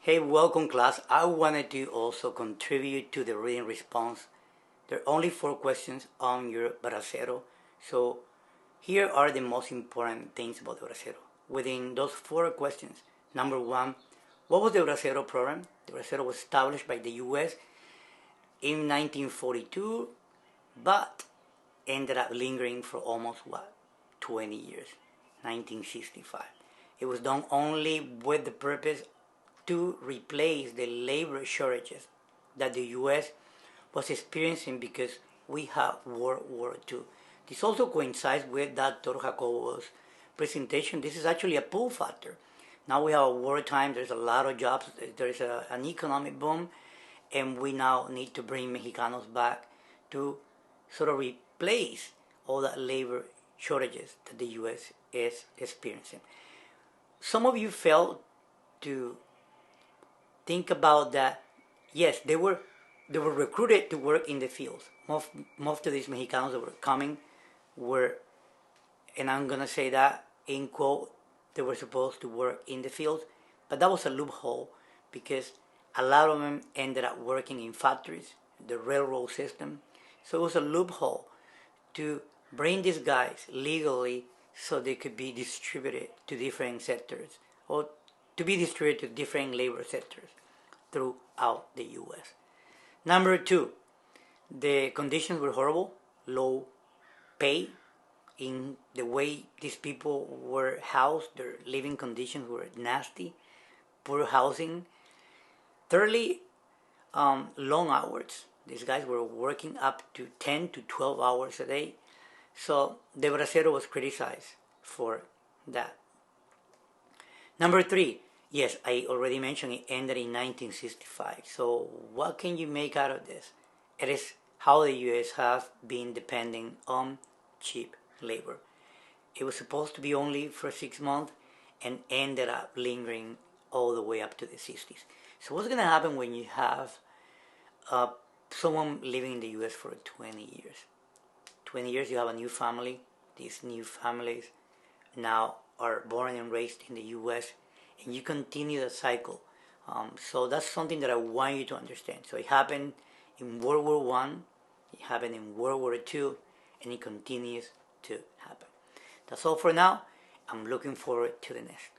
Hey, welcome class. I wanted to also contribute to the reading response. There are only 4 questions on your Bracero. So here are the most important things about the Bracero. Within those 4 questions, number 1, what was the Bracero program? The Bracero was established by the US in 1942, but ended up lingering for almost 20 years, 1965. It was done only with the purpose to replace the labor shortages that the US was experiencing because we had World War II. This also coincides with Dr. Jacobo's presentation. This is actually a pull factor. Now we have wartime, there's a lot of jobs, there's an economic boom, and we now need to bring Mexicanos back to sort of replace all that labor shortages that the US is experiencing. Some of you failed to think about that. Yes, they were recruited to work in the fields. Most of these Mexicanos that were coming were, and I'm gonna say that in quote, they were supposed to work in the fields, but that was a loophole because a lot of them ended up working in factories, the railroad system. So it was a loophole to bring these guys legally so they could be distributed to different sectors or to be distributed to different labor sectors throughout the US. Number 2, the conditions were horrible, low pay. In the way these people were housed, their living conditions were nasty, poor housing. Thirdly, long hours. These guys were working up to 10 to 12 hours a day. So the Bracero was criticized for that. Number 3, yes, I already mentioned it ended in 1965. So what can you make out of this? It is how the US has been depending on cheap labor. It was supposed to be only for 6 months and ended up lingering all the way up to the 60s. So what's going to happen when you have someone living in the US for 20 years? 20 years you have a new family. These new families now are born and raised in the US, and you continue the cycle. So that's something that I want you to understand. So it happened in World War One, it happened in World War II, and it continues to happen. That's all for now. I'm looking forward to the next.